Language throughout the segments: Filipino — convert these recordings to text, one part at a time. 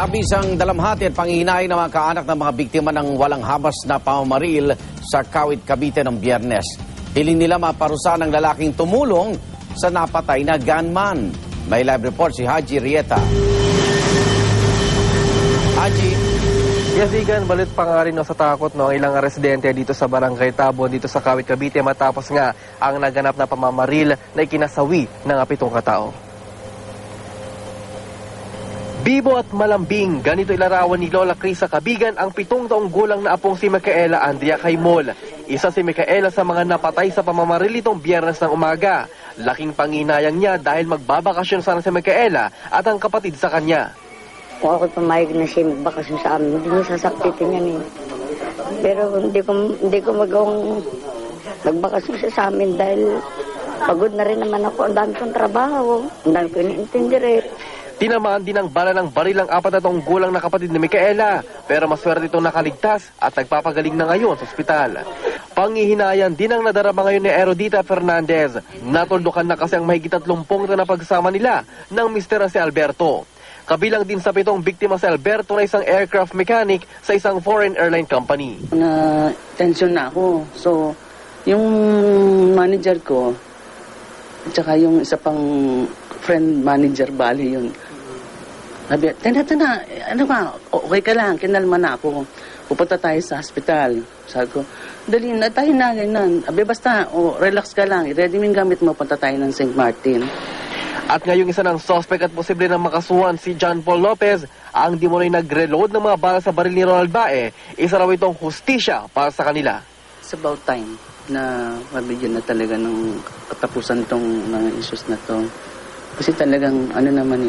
Kabisang dalamhati at panghihinay ng mga kaanak ng mga biktima ng walang habas na pamamaril sa Kawit, Cavite ng Biyernes. Hiling nila maparusahan ng lalaking tumulong sa napatay na gunman. May live report si Haji Rieta. Haji. Yes, Igan, balit pa nga rin sa takot ang ilang residente dito sa Barangay Tabon, dito sa Kawit, Cavite matapos nga ang naganap na pamamaril na ikinasawi ng 7 katao. Bibo at malambing, ganito ilarawan ni Lola Crisa Cabigan ang 7 taong gulang na apong si Micaela Andrea Caimol. Isa si Micaela sa mga napatay sa pamamaril itong Biyernes ng umaga. Laking panginayang niya dahil magbabakasyon sana si Micaela at ang kapatid sa kanya. Kung ako pumayag na siya magbakasyon sa amin, hindi niya sasaktitin yan eh. Pero hindi ko magawang magbakasyon siya sa amin dahil pagod na rin naman ako. Ang dami kong trabaho, ang dami ko iniintindi rin. Tinamaan din ng bala ng baril ang 4 na taong gulang na kapatid ni Micaela, pero maswerte itong nakaligtas at nagpapagaling na ngayon sa ospital. Panghihinayan din ang nadarama ngayon ni Erodita Fernandez. Natuldukan na kasi ang mahigit 30 na pagsama nila ng mister na si Alberto. Kabilang din sa 7 biktima si Alberto na isang aircraft mechanic sa isang foreign airline company. Na-tension na ako. So, yung manager ko, at saka yung isa pang friend manager, bali yun. Sabi, tana, ano ka, okay ka lang, kinalma na ako. Pupunta tayo sa hospital. Sabi ko, dali na tayo na, ganyan. Abi, basta, relax ka lang, i-ready mo yung gamit mo, punta tayo ng St. Martin. At ngayong isa ng suspect at posible na makasuhan si John Paul Lopez, ang di mo nag-reload ng mga bala sa baril ni Ronald Bae, isa raw itong hustisya para sa kanila. It's about time na mabigyan na talaga ng katapusan tong mga issues na to. Kasi talagang,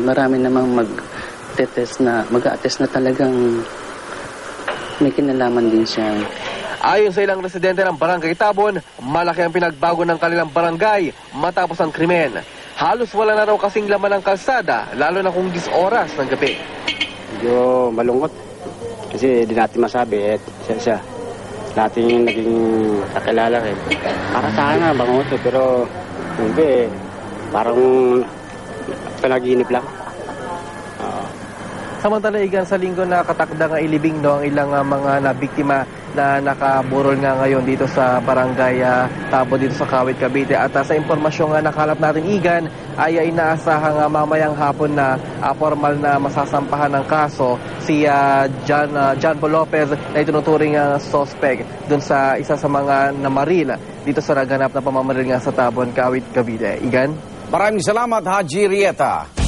marami namang mag-attest na talagang may kinalaman din siya. Ayon sa ilang residente ng Barangay Tabon, malaki ang pinagbago ng kanilang barangay matapos ang krimen. Halos wala na raw kasing laman ng kalsada, lalo na kung 10 oras ng gabi. Medyo malungkot kasi di natin masabi siya. Natin naging kakilala rin. Para sa akin na bangungot pero hindi parang panaginip lang. Samantala, Igan, sa linggo na katakda nga ilibing ang ilang mga nabiktima na nakaburol nga ngayon dito sa Barangay Tabo dito sa Kawit, Cavite. At sa impormasyon nga nakalap natin, Igan, ay inaasahan mamayang hapon na formal na masasampahan ng kaso si John Paul Lopez na itinuturing suspect dun sa isa sa mga namaril dito sa naganap na pamamaril nga sa Tabon, Kawit, Cavite. Igan? Maraming salamat, Haji Rieta.